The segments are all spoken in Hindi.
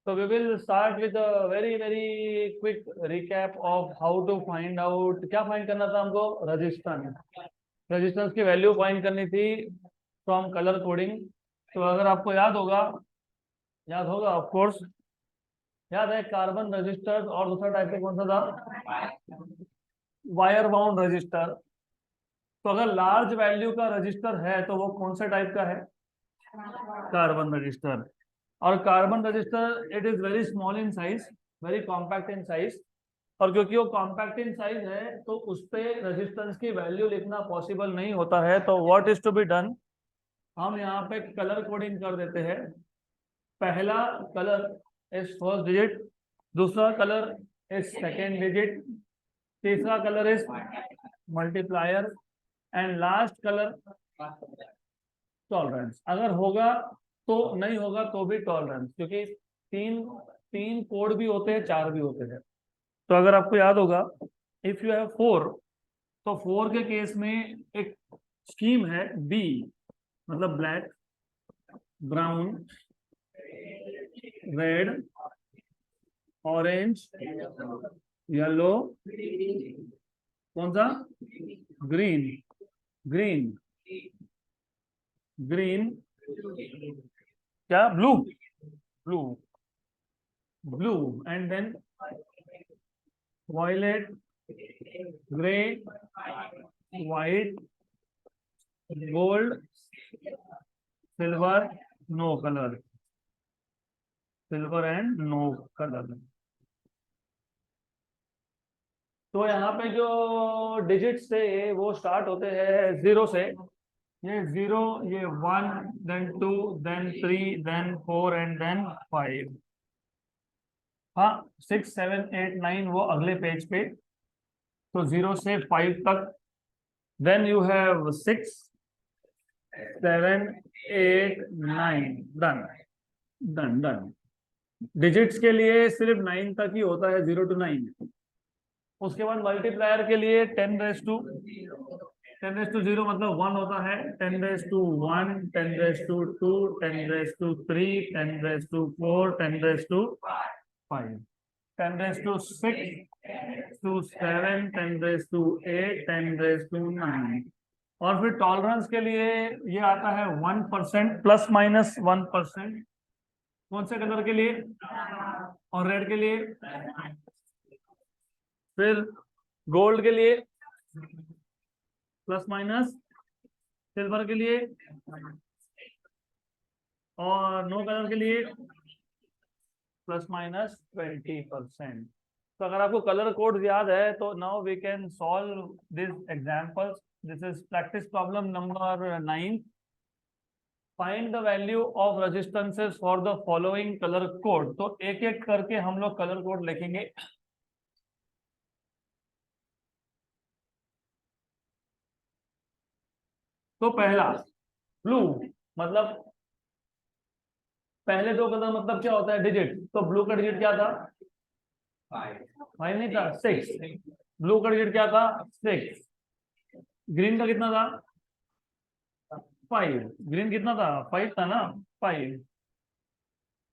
So we will start with a very quick recap of how to find out. क्या फाइंड करना था हमको? रेजिस्टेंस की वैल्यू फाइंड करनी थी फ्रॉम कलर कोडिंग। तो अगर आपको याद होगा ऑफ कोर्स याद है, कार्बन रजिस्टर और दूसरा टाइप का कौन सा था? Wire bound register. तो अगर लार्ज वैल्यू का रजिस्टर है तो वो कौन सा टाइप का है? Carbon resistor. और carbon resistor it is very small in size, very compact in size. और क्योंकि वो कॉम्पैक्ट इन साइज है तो उस पे रेजिस्टेंस की वैल्यू लिखना पॉसिबल नहीं होता है। तो what is to be done, हम यहाँ पे कलर कोडिंग कर देते हैं। पहला कलर इज फर्स्ट डिजिट, दूसरा कलर इज सेकेंड डिजिट, तीसरा colour is multiplier and last colour tolerance. अगर होगा तो, नहीं होगा तो भी टॉलरेंस, क्योंकि तीन कोड भी होते हैं, चार भी होते हैं। तो अगर आपको याद होगा, इफ यू हैव 4, तो 4 के केस में एक स्कीम है बी, मतलब black, brown, red, orange, yellow, कौन सा? ग्रीन, ग्रीन, ग्रीन, क्या? Blue, blue, blue and then violet, grey, white, gold, silver, no colour, silver and no colour. तो यहाँ पे जो डिजिट्स थे वो स्टार्ट होते हैं 0 से। ये 0, ये 1, then 2, then 3, then 4 and then 5। हाँ, 6, 7, 8, 9 वो अगले पेज पे। तो 0 से 5 तक। Then you have 6, 7, 8, 9। Done, done, done. Digits के लिए सिर्फ 9 तक ही होता है, 0 to 9। उसके बाद मल्टीप्लायर के लिए 10 to 0 मतलब 1 होता है, 10 to 1, 10 to 2, 10 to 3, 10 to 4, 10 to 5, 10 to 6 to 7, 10 to 8, 10 to 9। और फिर टॉलरेंस के लिए ये आता है 1%, प्लस माइनस 1%। कौन से कलर के लिए? और रेड के लिए। फिर गोल्ड के लिए प्लस माइनस, सिल्वर के लिए, और नो कलर के लिए प्लस माइनस 20%। तो अगर आपको कलर कोड याद है तो now we can solve this examples. This is practice problem number 9। Find the value of resistances for the following colour code. तो एक एक करके हम लोग कलर कोड लिखेंगे। तो पहला ब्लू, मतलब पहले दो कलर मतलब क्या होता है? डिजिट। तो ब्लू का डिजिट क्या था? 5 नहीं था, 6। ब्लू का डिजिट क्या था? 6। ग्रीन का कितना था? 5। ग्रीन कितना था? 5 था ना, 5।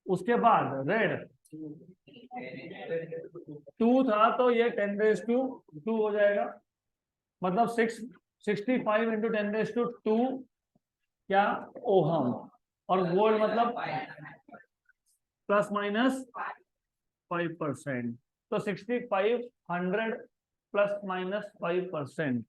उसके बाद रेड 2 था, तो ये 10 to 2 हो जाएगा, मतलब 65 इंटू 10 to 2 क्या? ओहम। और गोल्ड मतलब प्लस माइनस 5%। तो 65, 100 प्लस माइनस 5%,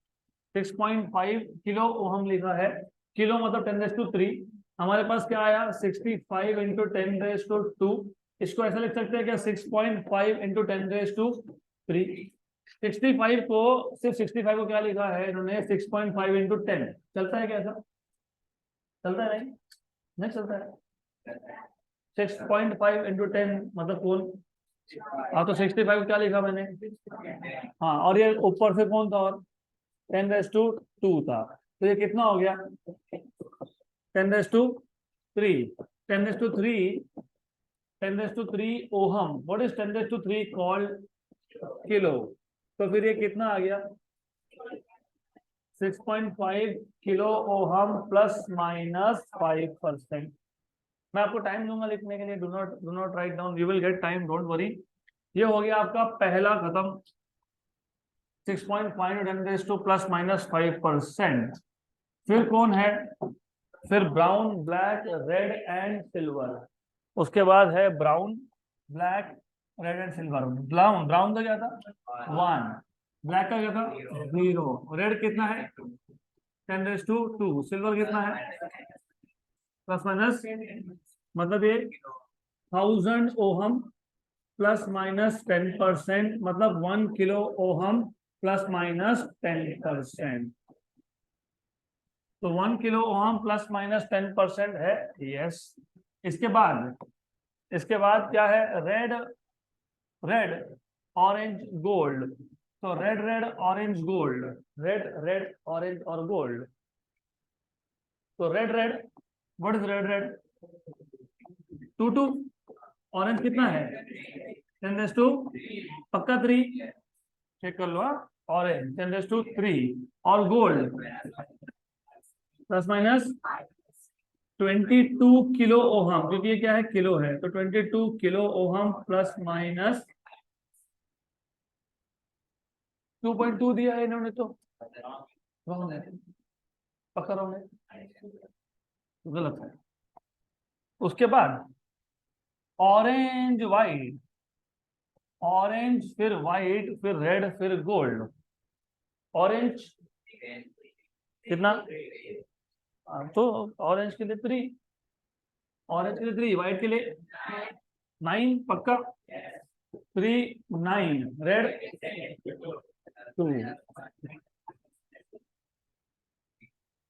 6.5 किलो ओहम लिखा है। किलो मतलब 10 to 3। हमारे पास क्या आया? 65 इंटू 10 to 2। इसको ऐसा लिख सकते हैं क्या? 6.5 इंटू 10 to 3। 65 को, सिर्फ 65 को क्या लिखा है इन्होंने? 6.5 इंटू 10। चलता है क्या ऐसा? चलता है? नहीं, नहीं चलता है। 6.5 इंटू 10 मतलब कौन? हाँ, तो 65 क्या लिखा मैंने? हाँ, और ये ऊपर से कौन था? और 10 to 2 था। तो ये कितना हो गया? 10 to 3। 10 to 3, 10 to 3 ohm. What is 10 to 3 called? Kilo. तो फिर ये कितना आ गया? 6.5 किलो ओहम प्लस माइनस 5%। मैं आपको टाइम दूंगा लिखने के लिए, do not write down, you will get time, don't worry. ये हो गया आपका पहला खत्म, 6.5 10 प्लस माइनस 5%। फिर कौन है, फिर brown, black, red and silver. उसके बाद है brown, black, red and silver. Brown, brown का क्या था 1, ब्लैक का क्या था 0, रेड कितना है 10⁻², सिल्वर कितना है प्लस माइनस, मतलब ये 1000 ओहम प्लस माइनस 10%, मतलब 1 किलो ओहम प्लस माइनस 10%। तो 1 किलो ओहम प्लस माइनस 10% है, यस। इसके बाद क्या है, रेड, रेड ऑरेंज गोल्ड। तो red, red orange gold, red, red orange और गोल्ड। तो red, red, what is red, red 2 orange कितना है 10⁻², पक्का 3, चेक कर लो। ऑरेंज 10⁻³ और gold plus minus 22 kilo ohm, क्योंकि ये क्या है किलो है, तो 22 किलो ओहम प्लस माइनस 2.2 दिया है इन्होंने, तो रॉन्ग है, पक्का रॉन्ग है, गलत है। उसके बाद ऑरेंज वाइट, ऑरेंज फिर वाइट फिर रेड फिर गोल्ड। ऑरेंज कितना, तो ऑरेंज के लिए 3, ऑरेंज के लिए 3, व्हाइट के लिए 9, पक्का 3 9, रेड 2।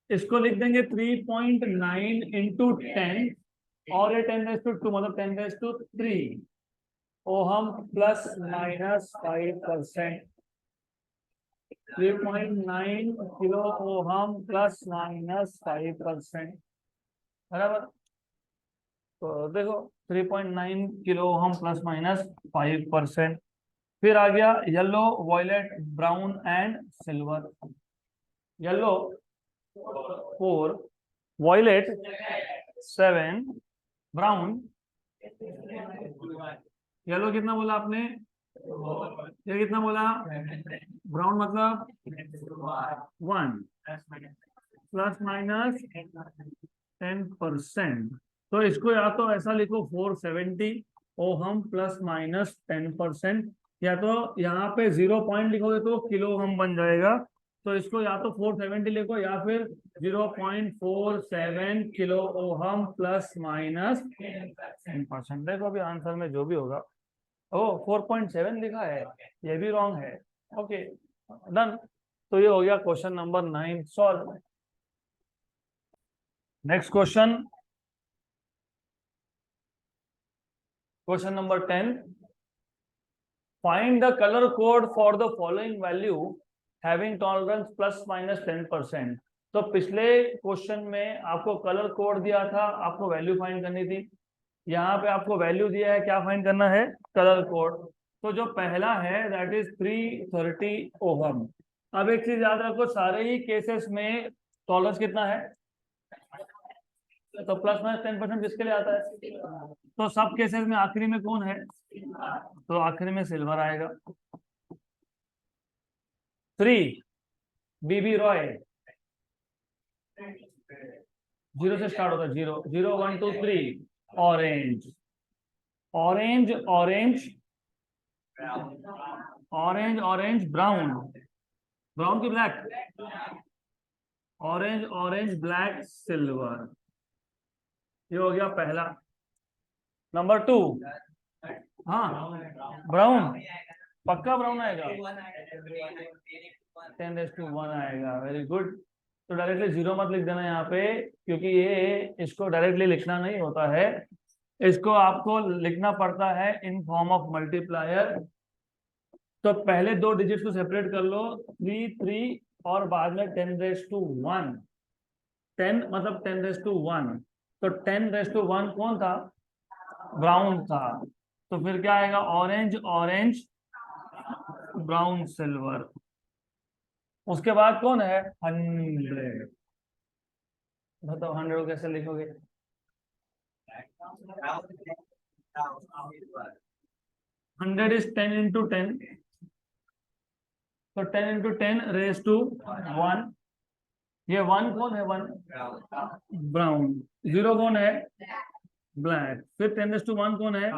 इसको लिख देंगे 3.9 इंटू 10, और ये 10⁻², मतलब 10⁻³ ohm plus minus 5%, 3.9 kilo ohm plus minus 5%, बराबर। तो देखो 3.9 किलो ओहम प्लस माइनस 5%। फिर आ गया yellow, violet, brown and silver. Yellow 4, violet 7, brown, yellow कितना बोला आपने, ये कितना बोला, ब्राउन मतलब 1 प्लस माइनस 10%। तो इसको या तो ऐसा लिखो 470 ओहम प्लस माइनस 10%, या तो यहाँ पे 0 पॉइंट लिखोगे तो किलो ओहम बन जाएगा। तो इसको या तो 470 लिखो या फिर 0.47 किलो ओहम प्लस माइनस 10%। देखो अभी आंसर में जो भी होगा, ओ 4.7 लिखा है, ये भी रॉन्ग है, ओके डन। तो ये हो गया question number 9 solve. Next question, question number 10, find the colour code for the following value having tolerance plus minus 10%। तो पिछले क्वेश्चन में आपको कलर कोड दिया था, आपको वैल्यू फाइंड करनी थी। यहाँ पे आपको वैल्यू दिया है, क्या फाइंड करना है, कलर कोड। तो जो पहला है दैट इज 330 ओहम। अब एक चीज याद रखो, सारे ही केसेस में टॉलरेंस कितना है, तो प्लस माइनस 10% किसके लिए आता है, तो सब केसेस में आखिरी में कौन है, तो आखिरी में सिल्वर आएगा। 3 बीबी रॉय, 0 से स्टार्ट होता है, 0 0 1 2 3, orange, orange orange orange orange, brown, brown की black, orange orange black silver. ये हो गया पहला। नंबर 2, हाँ ब्राउन, पक्का ब्राउन आएगा, 10⁻1 आएगा, वेरी गुड। तो डायरेक्टली 0 मत लिख देना यहाँ पे, क्योंकि ये इसको डायरेक्टली लिखना नहीं होता है, इसको आपको लिखना पड़ता है इन फॉर्म ऑफ मल्टीप्लायर। तो पहले 2 डिजिट को सेपरेट कर लो, 3 3 और बाद में 10⁻1, 10 मतलब 10⁻1, तो 10⁻1 कौन था, ब्राउन था। तो फिर क्या आएगा, ऑरेंज ऑरेंज ब्राउन सिल्वर। उसके बाद कौन है 100, बताओ 100 कैसे लिखोगे, 100 इज 10 इंटू 10, तो 10 इंटू 10 रेज टू 1। ये 1 कौन है? 1 ब्राउन। 0 कौन है? ब्लैक। फिर 10 रेज टू 1 कौन है?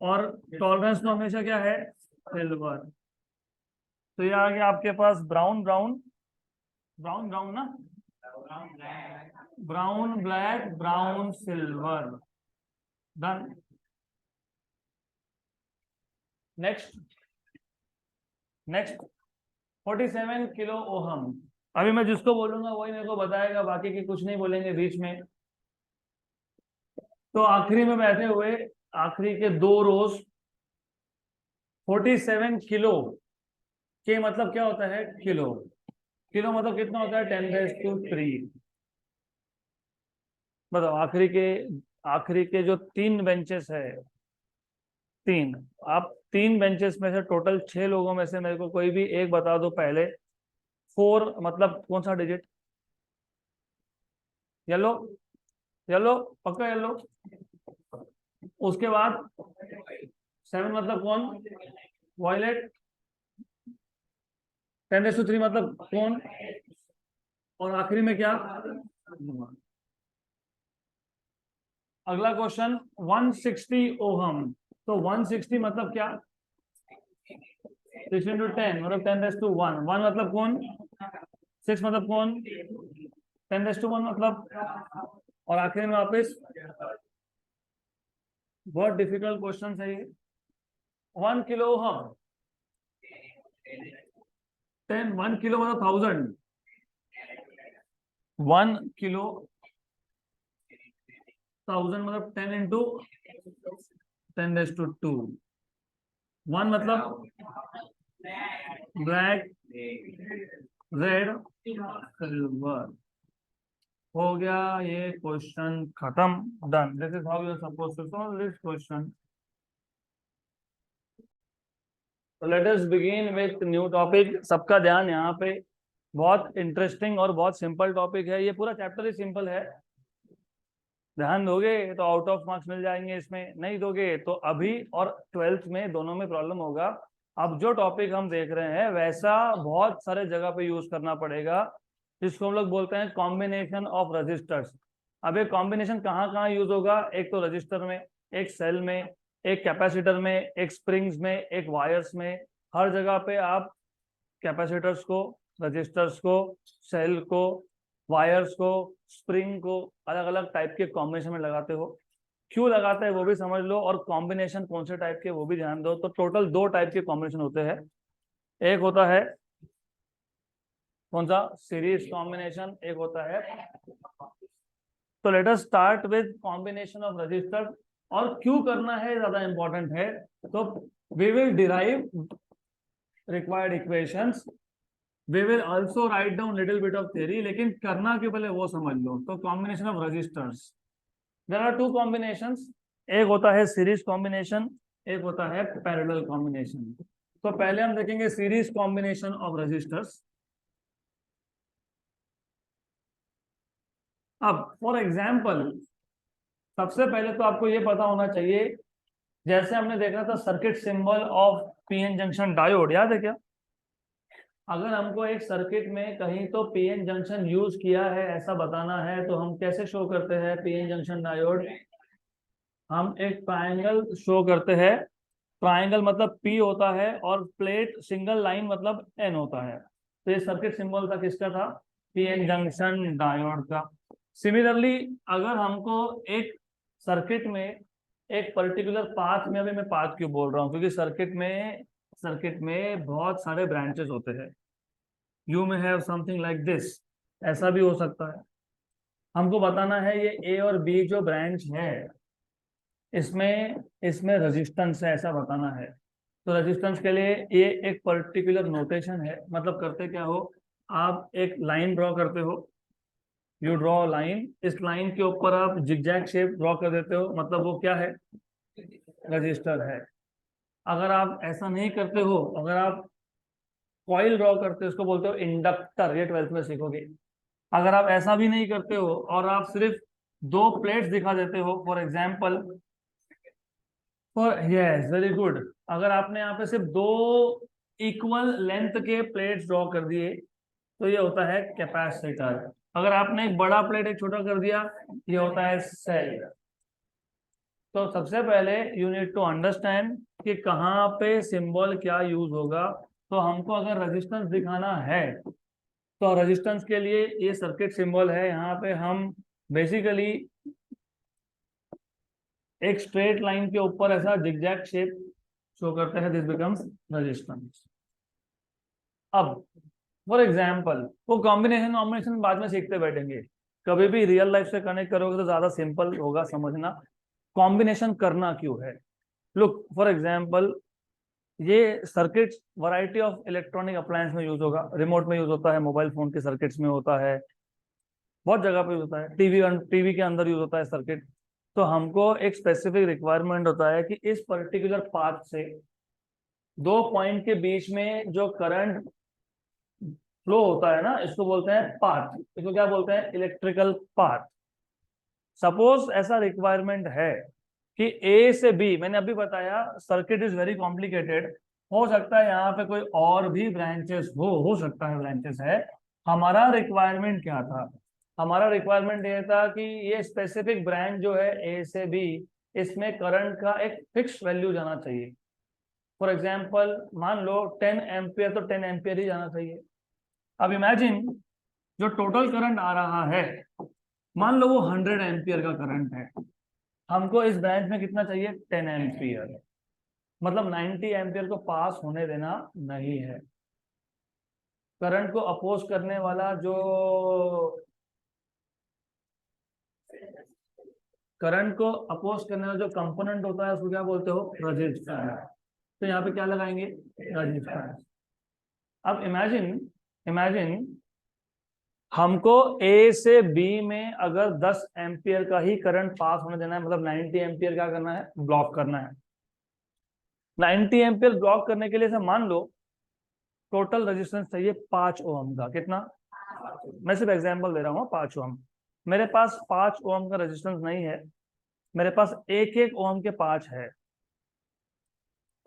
और टॉलरेंस तो हमेशा क्या है? सिल्वर। तो ये आ गया आपके पास ब्राउन ब्राउन ब्राउन ब्राउन ना, brown black brown silver. Done. Next next 47 kilo ohm. अभी मैं जिसको बोलूंगा वही मेरे को बताएगा, बाकी के कुछ नहीं बोलेंगे बीच में। तो आखिरी में बैठे हुए आखिरी के 2 रोज 47 किलो के मतलब क्या होता है? किलो। किलो मतलब कितना होता है? 10⁻³ बताओ। आखिरी के जो 3 बेंचेस है, 3, आप 3 बेंचेस में से टोटल 6 लोगों में से मेरे को कोई भी एक बता दो पहले। 4 मतलब कौन सा डिजिट? येलो, येलो, पक्का येलो। उसके बाद 7 मतलब कौन? वॉयलेट। 10⁻³ मतलब कौन? और आखिरी में क्या? अगला क्वेश्चन 160 ओहम। तो 160 मतलब क्या? 6 इंटू 10 मतलब 10⁻1। 1 मतलब कौन? 6 मतलब कौन? 10⁻1 मतलब। और आखिर में वापस बहुत डिफिकल्ट क्वेश्चन है ये। 1 किलो ओहम, 1 किलो मतलब 1000। 1 किलो 1000 मतलब 10 इंटू 10⁻²। 1 मतलब ब्लैक रेड सिल्वर। हो गया ये क्वेश्चन खत्म। Done. This is how you are suppose to solve this question. तो let us begin with new topic. सबका ध्यान यहाँ पे। बहुत इंटरेस्टिंग और बहुत सिंपल टॉपिक है ये। पूरा चैप्टर ही सिंपल है। ध्यान दोगे तो आउट ऑफ मार्क्स मिल जाएंगे इसमें, नहीं दोगे तो अभी और 12th में दोनों में प्रॉब्लम होगा। अब जो टॉपिक हम देख रहे हैं वैसा बहुत सारे जगह पे यूज करना पड़ेगा, जिसको हम लोग बोलते हैं कॉम्बिनेशन ऑफ रजिस्टर्स। अब ये कॉम्बिनेशन कहाँ कहाँ यूज होगा? एक तो रजिस्टर में, एक सेल में, एक कैपेसिटर में, एक स्प्रिंग्स में, एक वायर्स में। हर जगह पे आप कैपेसिटर्स को, रजिस्टर्स को, सेल को, वायर्स को, स्प्रिंग को अलग अलग टाइप के कॉम्बिनेशन में लगाते हो। क्यों लगाते हैं वो भी समझ लो, और कॉम्बिनेशन कौन से टाइप के वो भी ध्यान दो। तो टोटल 2 टाइप के कॉम्बिनेशन होते हैं। एक होता है कौन सा? Series combination. एक होता है, तो let us start with combination of resistor. और क्यों करना है ज्यादा इंपॉर्टेंट है। तो we will derive required equations, we will also write down little bit of theory, लेकिन करना क्यों पहले वो समझ लो। तो combination of resistors, there are 2 combinations. एक होता है सीरीज कॉम्बिनेशन, एक होता है पैरेलल कॉम्बिनेशन। तो पहले हम देखेंगे सीरीज कॉम्बिनेशन ऑफ रजिस्टर्स। अब फॉर एग्जाम्पल सबसे पहले तो आपको ये पता होना चाहिए, जैसे हमने देखा था circuit symbol of PN junction diode, याद है क्या? अगर हमको एक सर्किट में कहीं तो पीएन जंक्शन यूज किया है ऐसा बताना है, तो हम कैसे शो करते हैं पीएन जंक्शन डायोड? हम एक ट्रायंगल शो करते हैं। ट्रायंगल मतलब पी होता है और प्लेट सिंगल लाइन मतलब एन होता है। तो ये सर्किट सिंबल था किसका था? पीएन जंक्शन डायोड का। सिमिलरली अगर हमको एक सर्किट में एक पर्टिकुलर पाथ में, अभी मैं पाथ क्यों बोल रहा हूँ क्योंकि सर्किट में बहुत सारे ब्रांचेस होते हैं। यू में हैव समथिंग लाइक दिस, ऐसा भी हो सकता है। हमको बताना है ये ए और बी जो ब्रांच है इसमें इसमें रेजिस्टेंस है, ऐसा बताना है। तो रेजिस्टेंस के लिए ये एक पर्टिकुलर नोटेशन है। मतलब करते क्या हो, आप एक लाइन ड्रॉ करते हो, यू ड्रॉ लाइन। इस लाइन के ऊपर आप जिगजैग शेप ड्रॉ कर देते हो, मतलब वो क्या है? रजिस्टर है। अगर आप ऐसा नहीं करते हो, अगर आप कॉइल ड्रॉ करते हो, उसको बोलते हो इंडक्टर, ये 12th में सीखोगे। अगर आप ऐसा भी नहीं करते हो और आप सिर्फ दो प्लेट्स दिखा देते हो for example, for yes very good, अगर आपने यहाँ पे सिर्फ दो इक्वल लेंथ के प्लेट्स ड्रॉ कर दिए तो ये होता है कैपेसिटर। अगर आपने एक बड़ा प्लेट एक छोटा कर दिया ये होता है सेल। तो सबसे पहले यू नीड टू अंडरस्टैंड कि कहाँ पे सिंबल क्या यूज होगा। तो हमको अगर रेजिस्टेंस दिखाना है तो रेजिस्टेंस के लिए ये सर्किट सिंबल है। यहाँ पे हम बेसिकली एक स्ट्रेट लाइन के ऊपर ऐसा जिगजैग शेप शो करते हैं, दिस बिकम्स रेजिस्टेंस। अब फॉर एग्जाम्पल वो कॉम्बिनेशन कॉम्बिनेशन बाद में सीखते बैठेंगे, कभी भी रियल लाइफ से कनेक्ट करोगे तो ज्यादा सिंपल होगा समझना कॉम्बिनेशन करना क्यों है। लुक फॉर एग्जाम्पल, ये circuit variety of electronic appliance में यूज होगा, रिमोट में यूज होता है, मोबाइल फोन के सर्किट्स में होता है, बहुत जगह पे यूज होता है, टीवी के अंदर यूज होता है सर्किट। तो हमको एक स्पेसिफिक रिक्वायरमेंट होता है कि इस पर्टिकुलर पाथ से दो पॉइंट के बीच में जो करंट फ्लो होता है ना, इसको बोलते हैं पाथ। इसको क्या बोलते हैं? Electrical path. सपोज ऐसा रिक्वायरमेंट है कि ए से बी, मैंने अभी बताया सर्किट इज वेरी कॉम्प्लिकेटेड, हो सकता है यहाँ पे कोई और भी ब्रांचेस हो सकता है ब्रांचेस है। हमारा रिक्वायरमेंट क्या था? हमारा रिक्वायरमेंट ये था कि ये स्पेसिफिक ब्रांच जो है ए से बी, इसमें करंट का एक फिक्स वैल्यू जाना चाहिए। फॉर एग्जाम्पल मान लो 10 एम्पियर, तो 10 एम्पियर ही जाना चाहिए। अब इमेजिन जो टोटल करंट आ रहा है, मान लो वो 100 एम्पियर का करंट है, हमको इस ब्रांच में कितना चाहिए? 10 एम्पियर, मतलब 90 एम्पियर को पास होने देना नहीं है। करंट को अपोज करने वाला जो कंपोनेंट होता है उसको क्या बोलते हो? रेजिस्टेंस। तो यहाँ पे क्या लगाएंगे? रेजिस्टेंस। अब इमेजिन इमेजिन हमको ए से बी में अगर 10 एम्पियर का ही करंट पास होने देना है, मतलब 90 एम्पियर क्या करना है? ब्लॉक करना है। 90 एम्पियर ब्लॉक करने के लिए से मान लो टोटल रेजिस्टेंस चाहिए 5 ओम का। कितना? मैं सिर्फ एग्जांपल दे रहा हूँ, 5 ओम। मेरे पास 5 ओम का रेजिस्टेंस नहीं है, मेरे पास एक एक ओम के 5 है।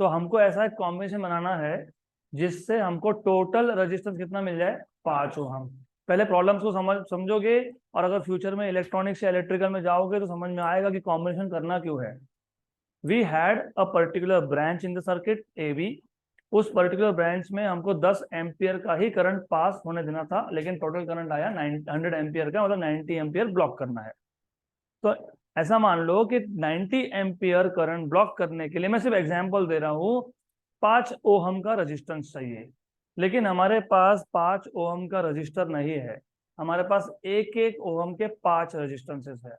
तो हमको ऐसा एक कॉम्बिनेशन बनाना है जिससे हमको टोटल रेजिस्टेंस कितना मिल जाए? 5 ओम। पहले प्रॉब्लम्स को समझोगे, और अगर फ्यूचर में इलेक्ट्रॉनिक्स या इलेक्ट्रिकल में जाओगे तो समझ में आएगा कि कॉम्बिनेशन करना क्यों है। We had a particular branch in the circuit A B, उस पर्टिकुलर ब्रांच में हमको 10 एम्पियर का ही करंट पास होने देना था, लेकिन टोटल करंट आया 100 एम्पियर का, मतलब 90 एम्पियर ब्लॉक करना है। तो ऐसा मान लो कि 90 एम्पियर करंट ब्लॉक करने के लिए, मैं सिर्फ एग्जांपल दे रहा हूं, 5 ओहम का रेजिस्टेंस चाहिए। लेकिन हमारे पास 5 ओहम का रजिस्टर नहीं है, हमारे पास एक एक ओहम के 5 रेजिस्टेंसेस है।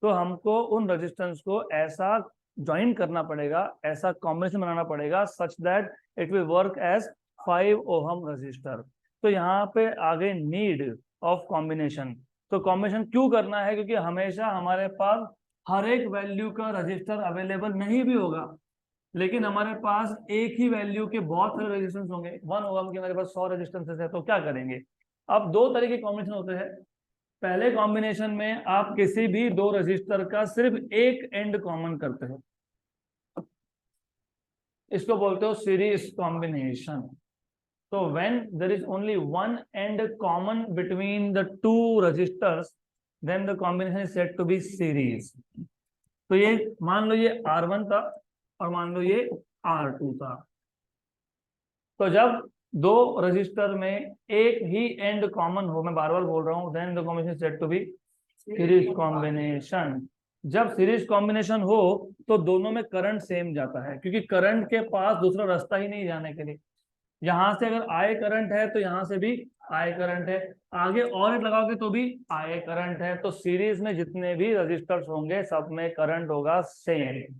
तो हमको उन रेजिस्टेंस को ऐसा ज्वाइन करना पड़ेगा, ऐसा कॉम्बिनेशन बनाना पड़ेगा such that it will work as 5 ohm resistor. तो यहाँ पे आगे नीड ऑफ कॉम्बिनेशन। तो कॉम्बिनेशन क्यों करना है? क्योंकि हमेशा हमारे पास हर एक वैल्यू का रजिस्टर अवेलेबल नहीं भी होगा, लेकिन हमारे पास एक ही वैल्यू के बहुत सारे रेजिस्टेंस होंगे। 1 ओम के हमारे पास 100 रेजिस्टेंसेस है, तो क्या करेंगे? अब दो तरह के कॉम्बिनेशन होते हैं। पहले कॉम्बिनेशन में आप किसी भी दो रजिस्टर का सिर्फ एक एंड कॉमन करते हो, इसको बोलते हो सीरीज कॉम्बिनेशन। तो when there is only one end common between the two resistors, then the combination is said to be series. तो ये मान लो ये R1 था और मान लो ये R2 था। तो जब दो रजिस्टर में एक ही एंड कॉमन हो, मैं बार बार बोल रहा हूं, then the combination said to be series combination. जब सीरीज कॉम्बिनेशन हो तो दोनों में करंट सेम जाता है, क्योंकि करंट के पास दूसरा रास्ता ही नहीं जाने के लिए। यहां से अगर आई करंट है तो यहां से भी आई करंट है, आगे और एक लगाओगे तो भी आई करंट है। तो सीरीज में जितने भी रजिस्टर्स होंगे सब में करंट होगा सेम।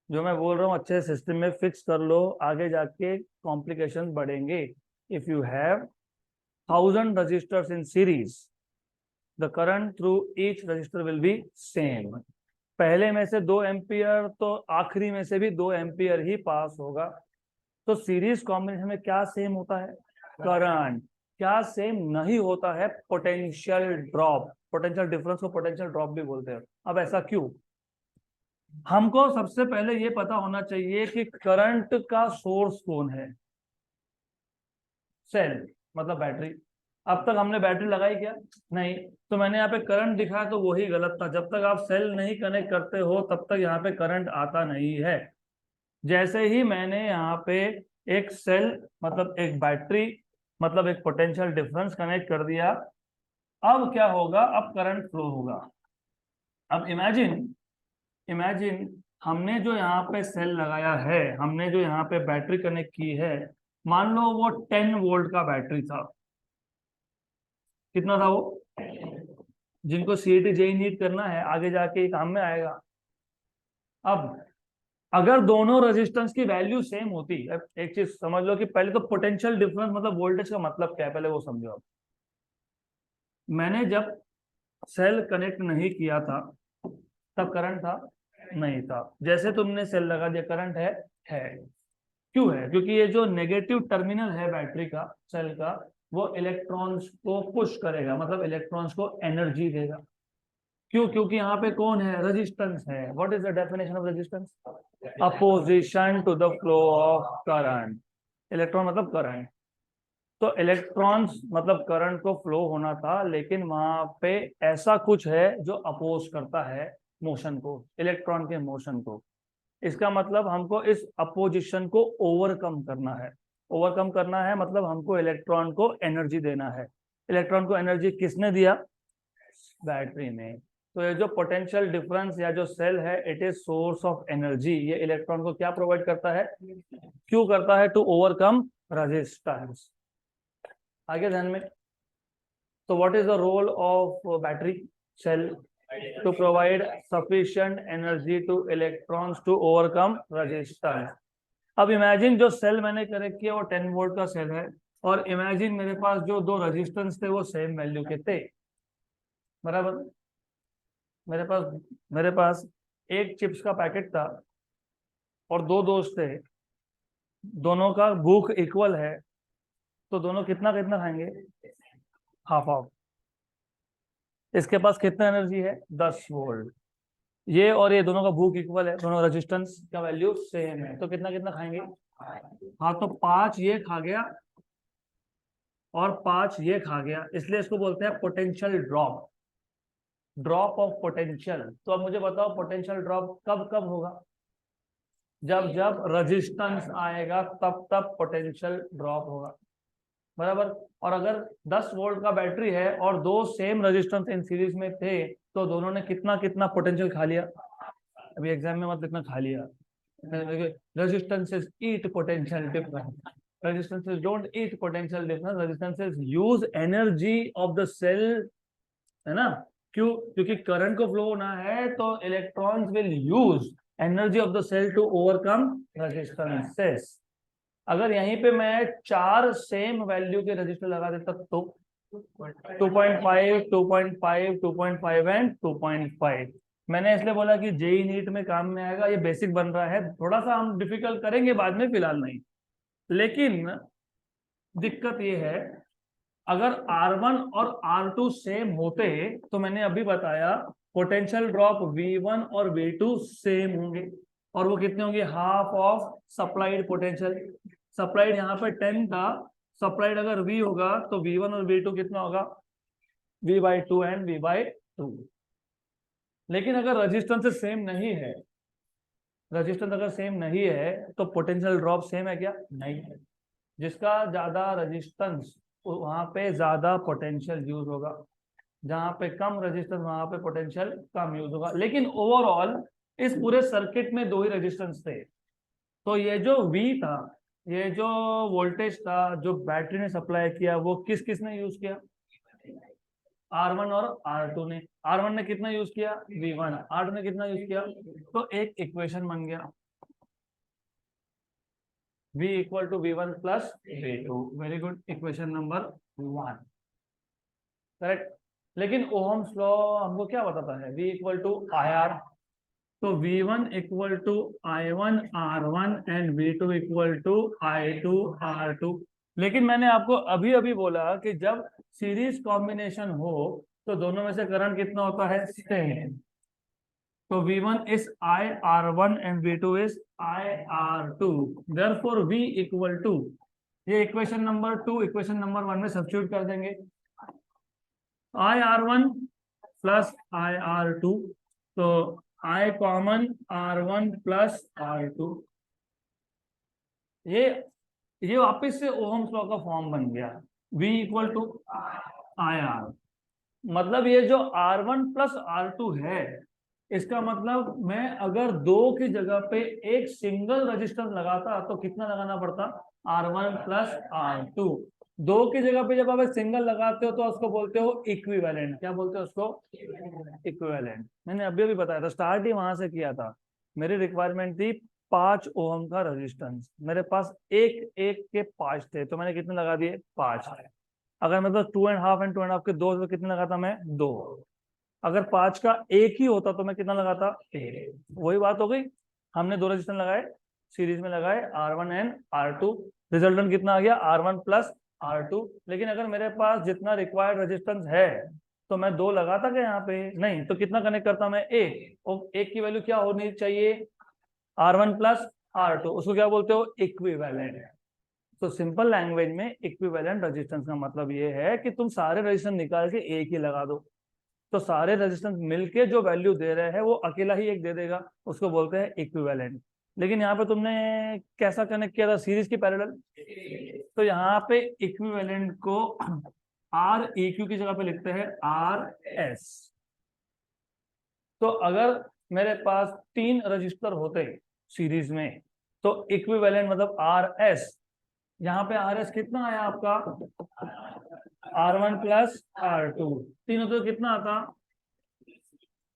जो मैं बोल रहा हूँ अच्छे सिस्टम में फिक्स कर लो, आगे जाके कॉम्प्लिकेशन बढ़ेंगे। If you have 1000 resistors in series, the current through each register will be same। पहले में से 2 एम्पियर तो आखिरी में से भी 2 एम्पियर ही पास होगा। तो सीरीज कॉम्बिनेशन में क्या सेम होता है? करंट। क्या सेम नहीं होता है? Potential drop. पोटेंशियल डिफरेंस को पोटेंशियल ड्रॉप भी बोलते हैं। अब ऐसा क्यों? हमको सबसे पहले ये पता होना चाहिए कि करंट का सोर्स कौन है। सेल, मतलब बैटरी। अब तक हमने बैटरी लगाई क्या? नहीं। तो मैंने यहाँ पे करंट दिखाया तो वही गलत था। जब तक आप सेल नहीं कनेक्ट करते हो तब तक यहाँ पे करंट आता नहीं है। जैसे ही मैंने यहाँ पे एक सेल मतलब एक बैटरी मतलब एक पोटेंशियल डिफरेंस कनेक्ट कर दिया, अब क्या होगा? अब करंट फ्लो होगा। अब इमेजिन इमेजिन हमने जो यहाँ पे सेल लगाया है, हमने जो यहाँ पे बैटरी कनेक्ट की है, मान लो वो 10 वोल्ट का बैटरी था। कितना था वो? जिनको सीईटी जेई नीट करना है आगे जाके ये काम में आएगा। अब अगर दोनों रेजिस्टेंस की वैल्यू सेम होती, अब एक चीज समझ लो कि पहले तो पोटेंशियल डिफरेंस मतलब वोल्टेज का मतलब क्या है, पहले वो समझो। अब मैंने जब सेल कनेक्ट नहीं किया था तब करंट था? नहीं था। जैसे तुमने सेल लगा दिया, करंट है। क्यों है? क्योंकि ये जो नेगेटिव टर्मिनल है बैटरी का, सेल का, वो इलेक्ट्रॉन्स को पुश करेगा, मतलब इलेक्ट्रॉन्स को एनर्जी देगा। क्यों? क्योंकि यहाँ पे कौन है? रेजिस्टेंस है। What is the definition of resistance? Opposition to the flow of current. Electron मतलब करंट। तो इलेक्ट्रॉन्स मतलब करंट को फ्लो होना था, लेकिन वहां पे ऐसा कुछ है जो अपोज करता है मोशन को, इलेक्ट्रॉन के मोशन को। इसका मतलब हमको इस अपोजिशन को ओवरकम करना है। ओवरकम करना है मतलब हमको इलेक्ट्रॉन को एनर्जी देना है। इलेक्ट्रॉन को एनर्जी किसने दिया? बैटरी ने। तो ये जो पोटेंशियल डिफरेंस या जो सेल है, it is source of energy. ये इलेक्ट्रॉन को क्या प्रोवाइड करता है? क्यों करता है? To overcome resistance. आगे ध्यान में। तो what is the role of battery cell? to provide sufficient energy to electrons to overcome resistance। अब इमेजिन जो सेल मैंने कनेक्ट किया वो 10 वोल्ट का सेल है, और इमेजिन मेरे पास जो दो रेजिस्टेंस थे वो सेम वैल्यू के थे। बराबर। मेरे पास एक चिप्स का पैकेट था और दो दोस्त थे, दोनों का भूख इक्वल है, तो दोनों कितना कितना खाएंगे? Half half. इसके पास कितना एनर्जी है? 10 वोल्ट। ये और ये दोनों का भूख इक्वल है, दोनों रेजिस्टेंस का वैल्यू सेम है, तो कितना कितना खाएंगे? हाँ, तो 5 ये खा गया और 5 ये खा गया, इसलिए इसको बोलते हैं potential drop. Drop of potential. तो अब मुझे बताओ पोटेंशियल ड्रॉप कब कब होगा? जब जब रेजिस्टेंस आएगा तब तब पोटेंशियल ड्रॉप होगा। बराबर। और अगर 10 वोल्ट का बैटरी है और दो सेम रेजिस्टेंस इन सीरीज में थे, तो दोनों ने कितना कितना पोटेंशियल खा लिया? अभी एग्जाम में मत लिखना खा लिया। Resistances eat potential difference. Resistances don't eat potential difference. Resistances use energy of the cell, है ना? क्यों? क्योंकि करंट को फ्लो होना है तो electrons will use energy of the cell to overcome resistances. अगर यहीं पे मैं 4 सेम वैल्यू के रजिस्टर लगा देता तो 2.5, 2.5, 2.5 एंड 2.5। मैंने इसलिए बोला कि जेई नीट में काम में आएगा, ये बेसिक बन रहा है, थोड़ा सा हम डिफिकल्ट करेंगे बाद में, फिलहाल नहीं। लेकिन दिक्कत ये है, अगर R1 और R2 सेम होते तो मैंने अभी बताया पोटेंशियल ड्रॉप V1 और V2 सेम होंगे, और वो कितने होंगे? Half of supplied potential. Supplied यहाँ पे 10 था, सप्लाइड अगर V होगा तो V1 और V2 कितना होगा? V/2 and V/2। लेकिन अगर रेजिस्टेंस सेम नहीं है, रेजिस्टेंस अगर सेम नहीं है तो पोटेंशियल ड्रॉप सेम है क्या? नहीं है। जिसका ज्यादा रेजिस्टेंस वहां पे ज्यादा पोटेंशियल यूज होगा, जहां पे कम रेजिस्टेंस वहां पे पोटेंशियल कम यूज होगा। लेकिन ओवरऑल इस पूरे सर्किट में दो ही रेजिस्टेंस थे, तो ये जो V था, ये जो वोल्टेज था जो बैटरी ने सप्लाई किया, वो किस किस ने यूज किया? R1 और R2 ने। R1 ने कितना यूज किया? V1। R2 ने कितना यूज किया? तो एक इक्वेशन बन गया, V equal to V1 plus V2। Very good, equation number 1, correct. लेकिन ओहम्स लॉ हमको क्या बताता है? V equal to IR। तो V1 equal to I1 R1 and V2 equal to I2 R2। लेकिन मैंने आपको अभी अभी बोला कि जब सीरीज कॉम्बिनेशन हो तो दोनों में से करंट कितना होता है, सेम। तो V1 is IR1 and V2 is IR2, therefore V equal to, ये इक्वेशन नंबर 2 इक्वेशन नंबर 1 में सब्स्टिट्यूट कर देंगे, IR1 प्लस IR2, तो I common R1 plus R2, ये वापिस से ओहम्स लॉ का फॉर्म बन गया, V इक्वल टू IR। मतलब ये जो R1 प्लस R2 है, इसका मतलब मैं अगर दो की जगह पे एक सिंगल रेजिस्टेंस लगाता तो कितना लगाना पड़ता, R1 प्लस R2। दो की जगह पे जब आप एक सिंगल लगाते हो तो उसको बोलते हो इक्विवेलेंट। क्या बोलते हो उसको, इक्विवेलेंट। मैंने अभी अभी बताया था, स्टार्ट ही वहां से किया था। मेरी रिक्वायरमेंट थी 5 ओम का रेजिस्टेंस, मेरे पास एक एक के 5 थे, तो मैंने कितने लगा दिए, 5। अगर मतलब 2.5 एंड 2.5 के दो, तो कितने लगाता मैं, 2। अगर 5 का एक ही होता तो मैं कितना लगाता, 1। वही बात हो गई, हमने दो रेजिस्टेंस लगाए, सीरीज में लगाए, R1 एंड R2, रिजल्टेंट कितना आ गया, R1 प्लस R2। लेकिन अगर मेरे पास जितना रिक्वायर्ड रेजिस्टेंस है तो मैं 2 लगाता क्या यहाँ पे, नहीं, तो कितना कनेक्ट करता मैं, 1। और 1 की वैल्यू क्या होनी चाहिए, R1 प्लस R2, उसको क्या बोलते हो, इक्विवेलेंट। तो सिंपल लैंग्वेज में इक्विवेलेंट रेजिस्टेंस का मतलब ये है कि तुम सारे रेजिस्टेंस निकाल के एक ही लगा दो, तो सारे रेजिस्टेंस मिलके जो वैल्यू दे रहे हैं वो अकेला ही एक दे देगा, उसको बोलते हैं इक्विवेलेंट। लेकिन यहाँ पे तुमने कैसा कनेक्ट किया था, सीरीज की पैरेलल, तो यहाँ पे इक्विवेलेंट को आर ई क्यू की जगह पे लिखते हैं आर एस। तो अगर मेरे पास 3 रजिस्टर होते सीरीज में तो इक्विवेलेंट मतलब आर एस, यहाँ पे आर एस कितना आया आपका, R1 प्लस R2, 3 होते तो कितना आता,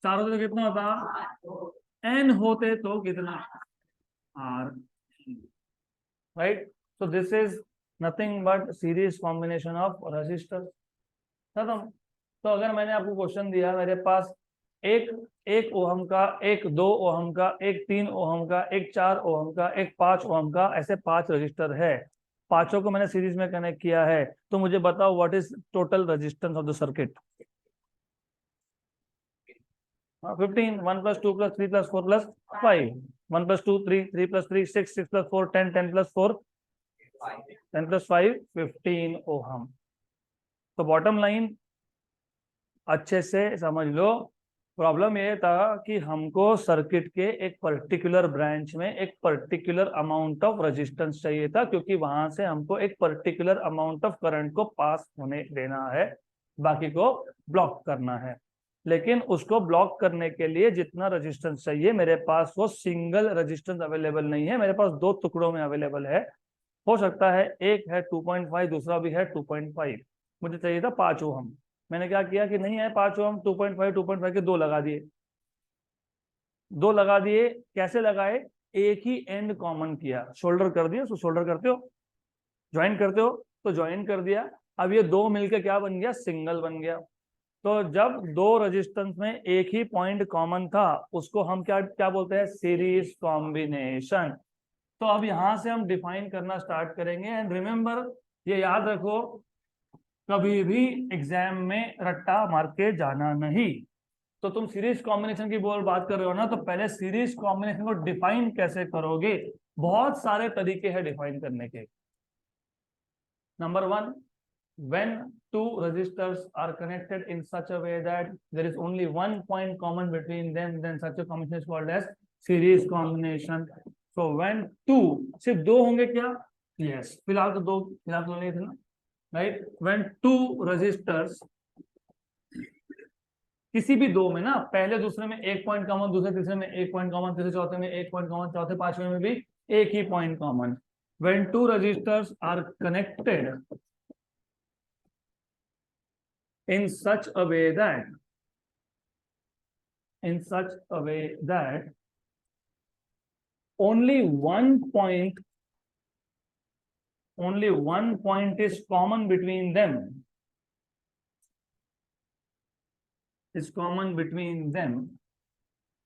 4 होते तो कितना होता, N होते तो कितना, R, right. so this is nothing but series combination of resistors, खत्म। तो अगर मैंने आपको क्वेश्चन दिया, मेरे पास एक 1 ओहम का, एक 2 ओहम का, एक 3 ओहम का, एक 4 ओहम का, एक 5 ओहम का, ऐसे 5 रजिस्टर है, पांचों को मैंने सीरीज में कनेक्ट किया है, तो मुझे बताओ what is total resistance of the circuit. 15, 1 plus 2 plus 3 plus 4 plus 5, 1 plus 2 3, 3 plus 3 6, 6 plus 4 10, 10 plus 4 10 plus 5 15 ohm. तो बॉटम लाइन अच्छे से समझ लो, प्रॉब्लम ये था कि हमको सर्किट के एक पर्टिकुलर ब्रांच में एक पर्टिकुलर अमाउंट ऑफ रेजिस्टेंस चाहिए था, क्योंकि वहां से हमको एक पर्टिकुलर अमाउंट ऑफ करंट को पास होने देना है, बाकी को ब्लॉक करना है। लेकिन उसको ब्लॉक करने के लिए जितना रेजिस्टेंस चाहिए मेरे पास वो सिंगल रेजिस्टेंस अवेलेबल नहीं है, मेरे पास 2 टुकड़ों में अवेलेबल है। हो सकता है एक है 2.5, दूसरा भी है 2.5, मुझे चाहिए था 5 ओहम। मैंने क्या किया कि नहीं है 5 ओहम, 2.5 के 2 लगा दिए, 2 लगा दिए। कैसे लगाए, एक ही एंड कॉमन किया, शोल्डर कर दिया, शोल्डर करते हो, ज्वाइन करते हो, तो ज्वाइन कर दिया। अब ये 2 मिलकर क्या बन गया, सिंगल बन गया। तो जब 2 रेजिस्टेंस में एक ही पॉइंट कॉमन था उसको हम क्या क्या बोलते हैं, सीरीज कॉम्बिनेशन। तो अब यहां से हम डिफाइन करना स्टार्ट करेंगे। एंड रिमेंबर, ये याद रखो, कभी भी एग्जाम में रट्टा मार के जाना नहीं। तो तुम सीरीज कॉम्बिनेशन की बात कर रहे हो ना, तो पहले सीरीज कॉम्बिनेशन को डिफाइन कैसे करोगे, बहुत सारे तरीके हैं डिफाइन करने के। Number 1, when two resistors are connected in such a way that there is only one point common between them, then such a combination is called as series combination. So when two, सिर्फ 2 होंगे क्या, yes, फिलहाल तो 2, फिलहाल तो नहीं थे ना, right। when two resistors, किसी भी 2 में ना, पहले दूसरे में एक पॉइंट कॉमन, दूसरे तीसरे में एक पॉइंट कॉमन, तीसरे चौथे में एक पॉइंट कॉमन, चौथे पांचवे में भी एक ही point common. when two resistors are connected in such a way that only one point is common between them,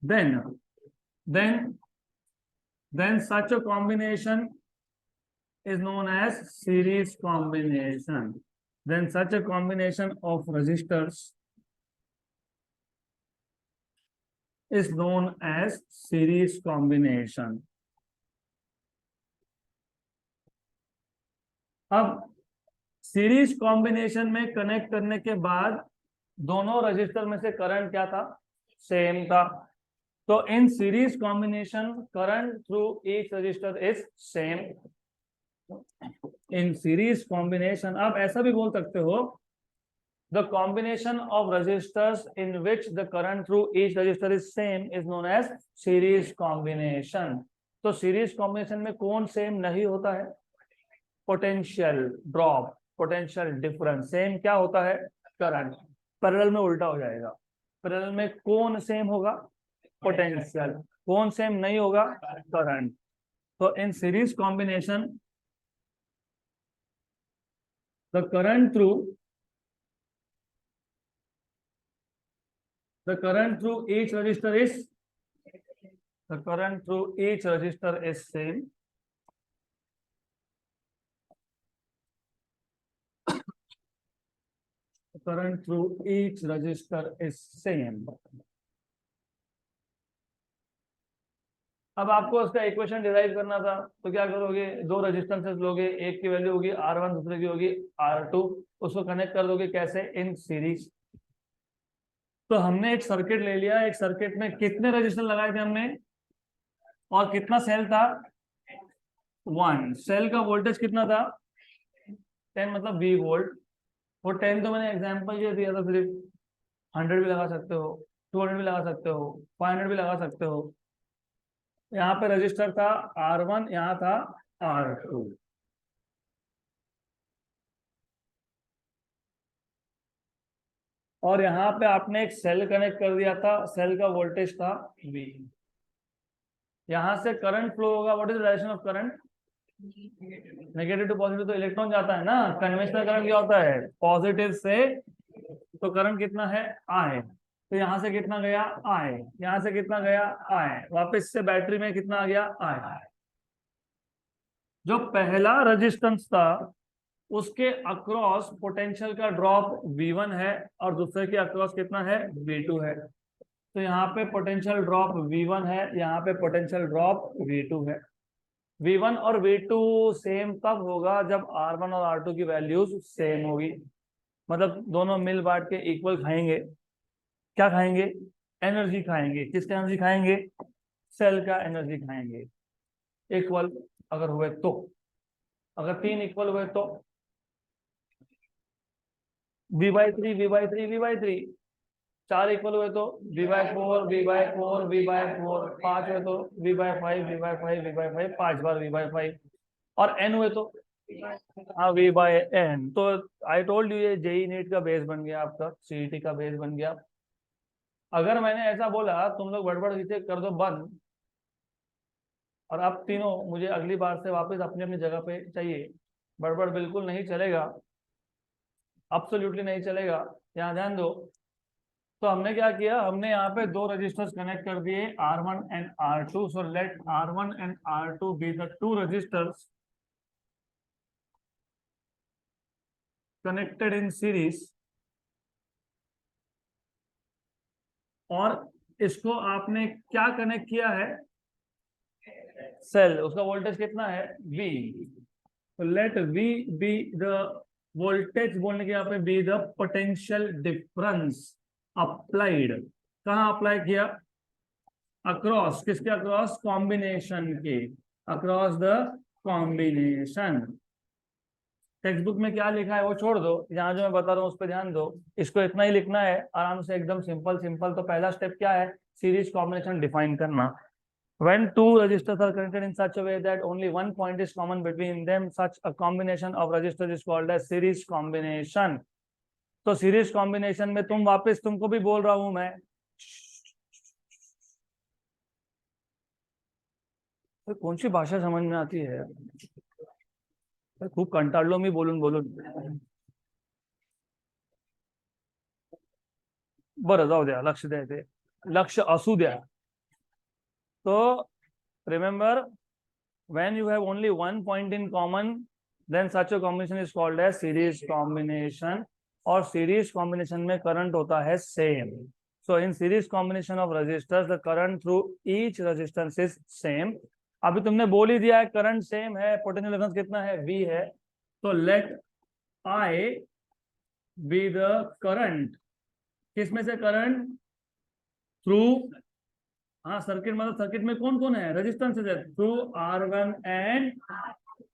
then, then such a combination is known as series combination. Then such a combination of resistors is known as series combination. अब सीरीज कॉम्बिनेशन में कनेक्ट करने के बाद दोनों रजिस्टर में से करंट क्या था, सेम था. तो in series combination current through each resistor is same. In series combination आप ऐसा भी बोल सकते हो, the combination of resistors in which the current through each resistor is same is known as series combination. तो सीरीज कॉम्बिनेशन में कौन सेम नहीं होता है, potential drop, potential difference. Same क्या होता है, करंट. पैरेलल में उल्टा हो जाएगा, पैरेलल में कौन सेम होगा, पोटेंशियल. कौन सेम नहीं होगा, करंट. तो in series combination the current through each resistor is same. Current through each register is same. अब आपको उसका इक्वेशन डिराइव करना था, तो क्या करोगे, दो रेजिस्टेंसेस लोगे, एक की वैल्यू होगी R1, दूसरे की होगी R2. उसको कनेक्ट कर दोगे कैसे, इन सीरीज. तो हमने एक सर्किट ले लिया, एक सर्किट में कितने रेजिस्टर लगाए थे हमने और कितना सेल था, 1. सेल का वोल्टेज कितना था, 10, मतलब V वोल्ट. वो 10 तो मैंने एग्जांपल ये दिया था, सिर्फ 100 भी लगा सकते हो, 200 भी लगा सकते हो, 500 भी लगा सकते हो. यहाँ पे रजिस्टर था R1, यहाँ था R2. और यहाँ पे आपने एक सेल कनेक्ट कर दिया था, सेल का वोल्टेज था V. यहाँ से करंट फ्लो होगा. What is the direction of current, negative to positive. तो इलेक्ट्रॉन जाता है ना. कन्वेंशनल करंट क्या होता है, पॉजिटिव से. तो करंट कितना है, I. तो यहाँ से कितना गया, I. यहाँ से कितना गया, I. वापस से बैटरी में कितना आ गया, I. जो पहला रेजिस्टेंस था उसके अक्रॉस पोटेंशियल का ड्रॉप V1 है और दूसरे के अक्रॉस कितना है, V2 है. तो यहाँ पे पोटेंशियल ड्रॉप V1 है, यहाँ पे पोटेंशियल ड्रॉप V2 है. V1 और V2 सेम तब होगा जब R1 और R2 की वैल्यूज सेम होगी. मतलब दोनों मिल बांट के इक्वल खाएंगे. क्या खाएंगे, एनर्जी खाएंगे. किसका एनर्जी खाएंगे, सेल का एनर्जी खाएंगे. इक्वल अगर हुए तो, अगर 3 इक्वल हुए तो V/3 V/3 V/3. 4 इक्वल हुए तो V/4 V/4 V/4. 5 हुए तो V/5 V/5 V/5, 5 बार V/5. और n हुए तो हाँ V/n. तो आई टोल्ड यू, ये जेई नीट का बेस बन गया, आपका सीईटी का बेस बन गया. अगर मैंने ऐसा बोला तुम लोग बड़बड़ इसे कर दो बंद, और आप तीनों मुझे अगली बार से वापस अपनी अपनी जगह पे चाहिए. बड़बड़ बिल्कुल नहीं चलेगा, एब्सोल्युटली नहीं चलेगा. यहाँ ध्यान दो. तो हमने क्या किया, हमने यहाँ पे दो रजिस्टर्स कनेक्ट कर दिए, R1 and R2. So let R1 and R2 be the two resistors connected in series. और इसको आपने क्या कनेक्ट किया है, सेल. उसका वोल्टेज कितना है, V. Let V be the voltage, बोलने के यहाँ पे be the potential difference applied. कहाँ अप्लाई किया, अक्रॉस. किसके अक्रॉस, कॉम्बिनेशन के across the combination. Text book में क्या लिखा है वो छोड़ दो, यहाँ जो मैं बता रहा हूँ उस पर ध्यान दो. इसको इतना ही लिखना है आराम से, एकदम सिंपल सिंपल. तो पहला स्टेप क्या है, सीरीज कॉम्बिनेशन डिफाइन करना. When two resistors are connected in such a way that only one point is common between them, such a combination of resistors is called as series combination. तो सीरीज कॉम्बिनेशन में तुम वापस, तुमको भी बोल रहा हूं मैं, तो कौन सी भाषा समझ में आती है, खूब कंटाळलो मी बोलून बोलून. बरं जाऊ द्या, लक्ष द्या, ते लक्ष असू द्या. तो remember, when you have only one point in common, then such a combination is called as series combination. और series combination में current होता है same. So in series combination of resistors, the current through each resistance is same. अभी तुमने बोल ही दिया है करंट सेम है, पोटेंशियल डिफरेंस कितना है, V है, तो let I be the current, किसमें से करंट, थ्रू, हाँ सर्किट, मतलब सर्किट में कौन कौन है, रेजिस्टेंस है, थ्रू R1 एंड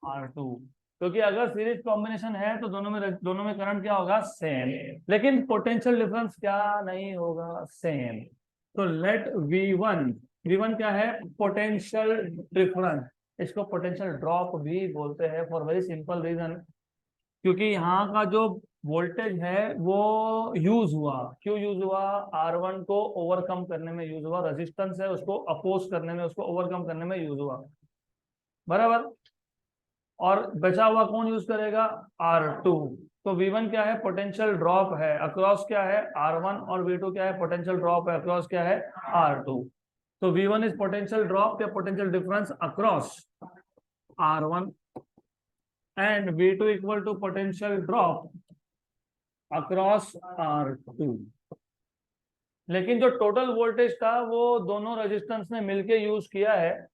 R2, क्योंकि अगर सीरीज कॉम्बिनेशन है तो दोनों में करंट क्या होगा, सेम, लेकिन पोटेंशियल डिफरेंस क्या नहीं होगा, सेम. तो लेट V1 क्या है, पोटेंशियल डिफरेंस, इसको पोटेंशियल ड्रॉप भी बोलते हैं फॉर वेरी सिंपल रीजन, क्योंकि यहाँ का जो वोल्टेज है वो यूज हुआ, क्यों यूज हुआ, R1 को ओवरकम करने में यूज हुआ, रेजिस्टेंस है उसको अपोज करने में, उसको ओवरकम करने में यूज हुआ, बराबर, और बचा हुआ कौन यूज करेगा, R2. तो V1 क्या है, पोटेंशियल ड्रॉप है, अक्रॉस क्या है, R1, और V2 क्या है, पोटेंशियल ड्रॉप है, अक्रॉस क्या है, R2. तो V1 इज पोटेंशियल ड्रॉप या potential difference across R1 and V2 equal to potential drop across R2. लेकिन जो टोटल वोल्टेज था वो दोनों रेजिस्टेंस ने मिलके यूज किया है,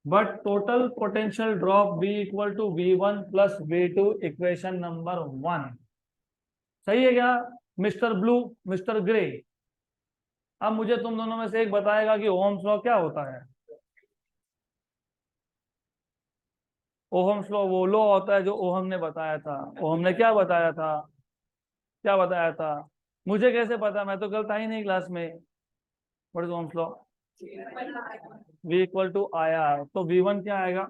but total potential drop V equal to V1 plus V2, equation number 1. सही है क्या मिस्टर ब्लू, मिस्टर ग्रे? अब मुझे तुम दोनों में से एक बताएगा कि ओहम्स लॉ क्या होता है. ओहम्स लॉ वो लॉ होता है जो ओहम ने बताया था. ओहम ने क्या बताया था, क्या बताया था, मुझे कैसे पता, मैं तो कल था ही नहीं क्लास में. What is ohm's law, V equal to IR. तो V1 क्या आएगा,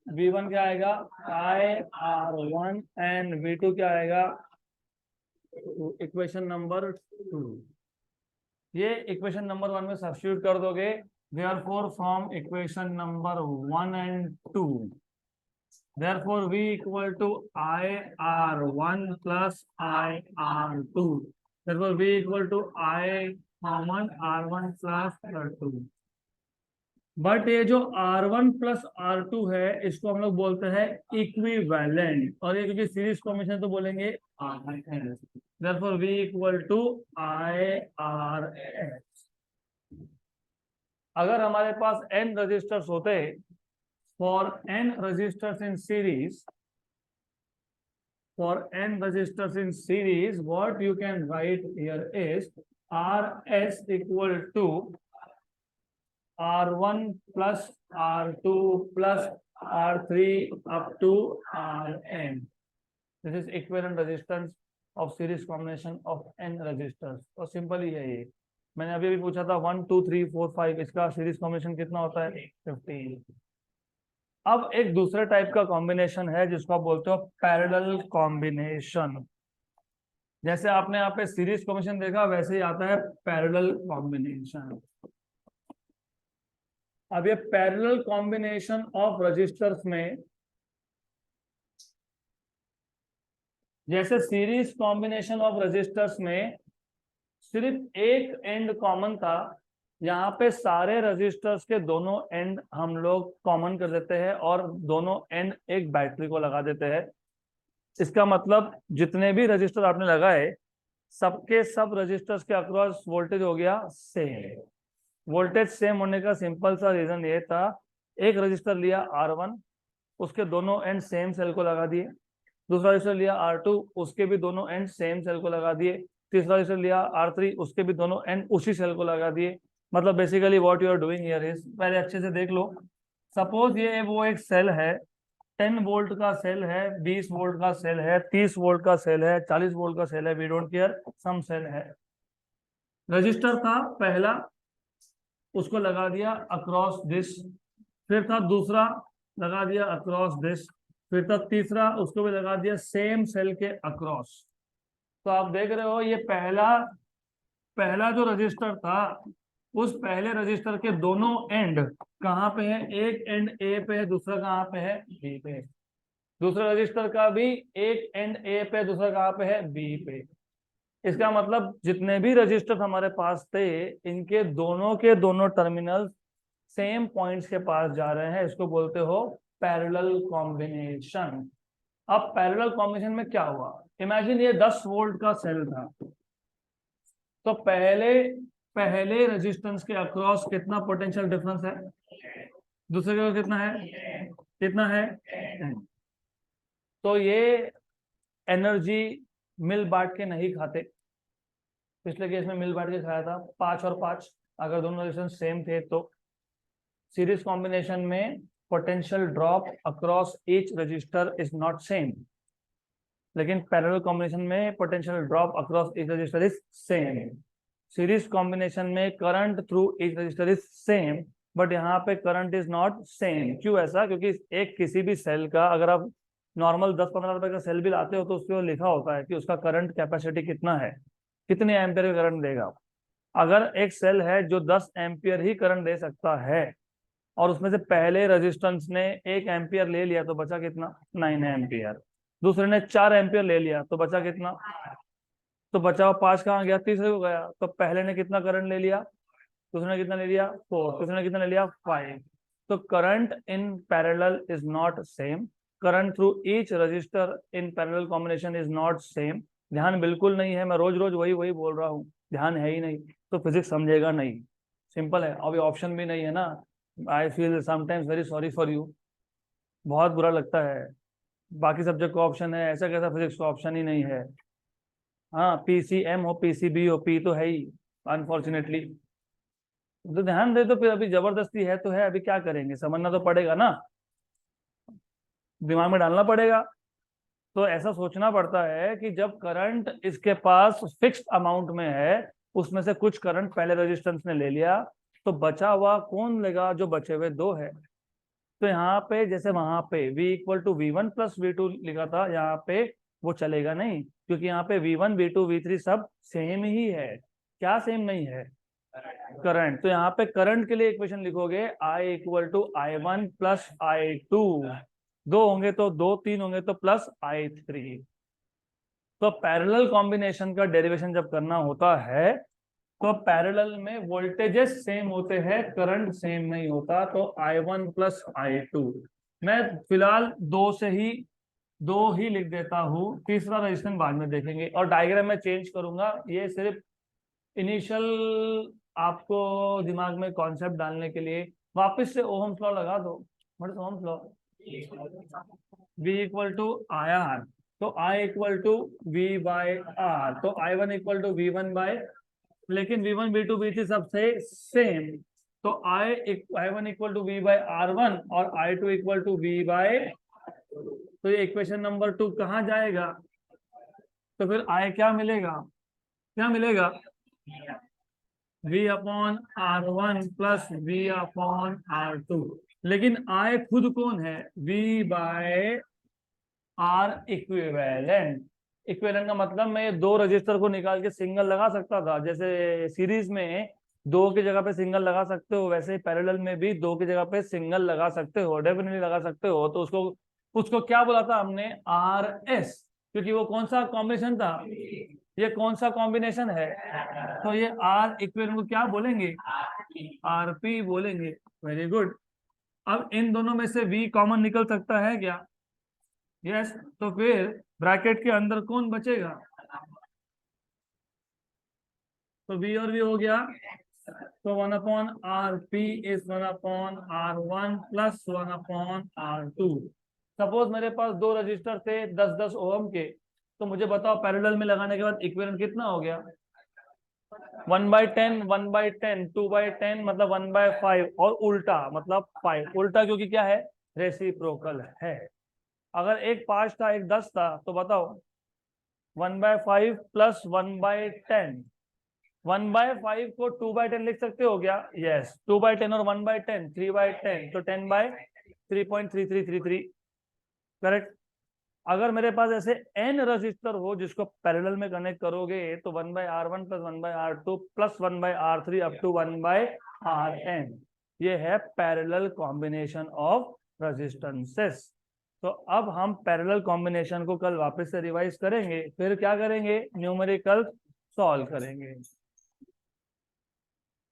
V1 क्या आएगा, IR1, एंड V2 क्या आएगा, इक्वेशन नंबर 2. ये इक्वेशन नंबर 1 में सब्स्टिट्यूट कर दोगे, therefore from equation number 1 and 2, therefore V equal to IR1 plus IR2, therefore V equal to I R1 plus R2. But ये जो R1 प्लस R2 है इसको हम लोग बोलते हैं इक्विवेलेंट, और ये क्योंकि सीरीज कॉम्बिनेशन तो बोलेंगे RS. therefore V equal to IRS. अगर हमारे पास n रजिस्टर्स होते, for n resistors in series, for n resistors in series, what you can write here is RS equal to R1 plus R2 plus R3 up to Rn. This is equivalent resistance of series combination of n resistors. तो सिंपल ही है ये. मैंने अभी भी पूछा था 1 2 3 4 5, इसका सीरीज कॉम्बिनेशन कितना होता है, 15. अब एक दूसरे टाइप का कॉम्बिनेशन है जिसको आप बोलते हो पैरेलल कॉम्बिनेशन. जैसे आपने यहाँ पे सीरीज कॉम्बिनेशन देखा वैसे ही आता है पैरेलल कॉम्बिनेशन. अब ये पैरेलल कॉम्बिनेशन ऑफ रजिस्टर्स में, जैसे सीरीज कॉम्बिनेशन ऑफ रजिस्टर्स में सिर्फ एक एंड कॉमन था, यहाँ पे सारे रजिस्टर्स के दोनों एंड हम लोग कॉमन कर देते हैं और दोनों एंड एक बैटरी को लगा देते हैं. इसका मतलब जितने भी रजिस्टर आपने लगाए सबके सब रजिस्टर्स के अक्रॉस वोल्टेज हो गया सेम. वोल्टेज सेम होने का सिंपल सा रीजन ये था, एक रजिस्टर लिया R1, उसके दोनों एंड सेम सेल को लगा दिए. दूसरा रजिस्टर लिया R2, उसके भी दोनों एंड सेम सेल को लगा दिए. तीसरा रजिस्टर लिया R3, उसके भी दोनों एंड उसी सेल को लगा दिए. मतलब basically what you are doing here is, पहले अच्छे से देख लो. सपोज ये वो एक सेल है, 10 वोल्ट का सेल है, 20 वोल्ट का सेल है, 30 वोल्ट का सेल है, 40 वोल्ट का सेल है, we don't care, some cell है. रजिस्टर था पहला, उसको लगा दिया अक्रॉस दिस, फिर था दूसरा, लगा दिया अक्रॉस दिस, फिर था तीसरा, उसको भी लगा दिया सेम सेल के अक्रॉस. तो आप देख रहे हो ये पहला जो रजिस्टर था, उस पहले रजिस्टर के दोनों एंड कहाँ पे है, एक एंड ए पे है, दूसरा कहाँ पे है, बी पे. दूसरे रजिस्टर का भी एक एंड ए पे, दूसरा कहाँ पे है, बी पे. इसका मतलब जितने भी रजिस्टर हमारे पास थे इनके दोनों के दोनों टर्मिनल सेम पॉइंट्स के पास जा रहे हैं, इसको बोलते हो पैरेलल कॉम्बिनेशन। अब पैरेलल कॉम्बिनेशन में क्या हुआ, इमेजिन ये 10 वोल्ट का सेल था, तो पहले रेजिस्टेंस के अक्रॉस कितना पोटेंशियल डिफरेंस है, दूसरे का कितना है 10। तो ये एनर्जी मिल बांट के नहीं खाते, पिछले केस में मिल बांट के खाया था 5 और 5, अगर दोनों रेजिस्टेंस सेम थे तो। सीरीज कॉम्बिनेशन में potential drop across each resistor is not same, लेकिन पैरेलल कॉम्बिनेशन में potential drop across each resistor is same. Series combination में current through each resistor is same, but यहाँ पे करंट इज नॉट सेम। क्यों ऐसा, क्योंकि एक किसी भी सेल का, अगर आप नॉर्मल 10-15 रुपए का सेल भी लाते हो तो उसमें लिखा होता है कि उसका करंट कैपेसिटी कितना है, कितने एम्पियर का करंट देगा। अगर एक सेल है जो 10 एम्पियर ही करंट दे सकता है और उसमें से पहले रेजिस्टेंस ने 1 एम्पियर ले लिया तो बचा कितना 9 एम्पियर, दूसरे ने 4 एम्पियर ले लिया तो बचा कितना, तो बचा हुआ 5 कहाँ गया, तीसरे को गया। तो पहले ने कितना करंट ले लिया, दूसरे ने कितना ले लिया 4, तीसरे ने कितना ले लिया 5। तो current in parallel is not same, current through each register in parallel combination is not same. ध्यान बिल्कुल नहीं है, मैं रोज रोज वही बोल रहा हूँ, ध्यान है ही नहीं तो फिजिक्स समझेगा नहीं। सिंपल है। अभी ऑप्शन भी नहीं है ना, I feel sometimes very sorry for you, बहुत बुरा लगता है। बाकी सब्जेक्ट का ऑप्शन है, ऐसा कैसा फिजिक्स का ऑप्शन ही नहीं है। हाँ, पीसीएम हो पीसीबी हो, पी तो है ही अनफॉर्चुनेटली। तो ध्यान दे, तो फिर अभी जबरदस्ती है तो है, अभी क्या करेंगे, समझना तो पड़ेगा ना, दिमाग में डालना पड़ेगा। तो ऐसा सोचना पड़ता है कि जब करंट इसके पास फिक्स्ड अमाउंट में है, उसमें से कुछ करंट पहले रेजिस्टेंस ने ले लिया, तो बचा हुआ कौन लेगा, जो बचे हुए 2 है। तो यहाँ पे जैसे वहां पे V = V1 + V2 लिखा था, यहाँ पे वो चलेगा नहीं, क्योंकि यहाँ पे V1 V2 V3 सब सेम ही है। क्या सेम नहीं है, करंट। तो यहाँ पे करंट के लिए इक्वेशन लिखोगे I = I1 + I2, 2 होंगे तो 2, 3 होंगे तो +I3। तो पैरेलल कॉम्बिनेशन का डेरिवेशन जब करना होता है तो पैरेलल में वोल्टेजेस सेम होते हैं, करंट सेम नहीं होता। तो I1 + I2, मैं फिलहाल 2 ही लिख देता हूँ, तीसरा रेजिस्टेंस बाद में देखेंगे और डायग्राम में चेंज करूंगा। ये सिर्फ इनिशियल आपको दिमाग में कॉन्सेप्ट डालने के लिए। वापस से ओहम्स लॉ लगा दो, ओहम्स लॉ V = IR, तो I = V/R, तो I1 = V1/, लेकिन V1 V2 V3 सबसे सेम, तो I1 = V/R1 और I2 = V/, तो ये इक्वेशन नंबर 2 कहाँ जाएगा, तो फिर I क्या मिलेगा, V/R1 + V/R2। लेकिन I खुद कौन है, V/R इक्विवेलेंट। इक्विवेलेंट का मतलब मैं ये 2 रजिस्टर को निकाल के सिंगल लगा सकता था, जैसे सीरीज में 2 की जगह पे सिंगल लगा सकते हो, वैसे पैरेलल में भी 2 की जगह पे सिंगल लगा सकते हो, डेफिनेटली लगा सकते हो। तो उसको क्या बोला था हमने, RS, क्योंकि वो कौन सा कॉम्बिनेशन था, ये कौन सा कॉम्बिनेशन है, तो ये R इक्विवेलेंट को क्या बोलेंगे, RP बोलेंगे। Very good. अब इन दोनों में से V कॉमन निकल सकता है क्या, यस। तो फिर ब्रैकेट के अंदर कौन बचेगा, तो V और V हो गया, तो 1/RP is 1/R1 + 1/R2। Suppose मेरे पास 2 रजिस्टर थे 10-10 ओम के, तो मुझे बताओ पैरेलल में लगाने के बाद इक्विवेलेंट कितना हो गया, 1/10, 1/10, 2/10 मतलब 1/5, और उल्टा मतलब 5, उल्टा क्योंकि क्या है, रेसिप्रोकल है। अगर एक 5 था एक 10 था, तो बताओ 1/5 + 1/10, 1/5 को 2/10 लिख सकते हो क्या, यस। 2/10 और 1/10 3/10, तो 10/3.3333, करेक्ट। अगर मेरे पास ऐसे n रजिस्टर हो जिसको पैरेलल में कनेक्ट करोगे, तो 1/R1 + 1/R2 + 1/R3 up to 1/Rn, ये है पैरेलल कॉम्बिनेशन ऑफ रेजिस्टेंसेस। तो अब हम पैरेलल कॉम्बिनेशन को कल वापस से रिवाइज करेंगे, फिर क्या करेंगे, न्यूमेरिकल सॉल्व करेंगे।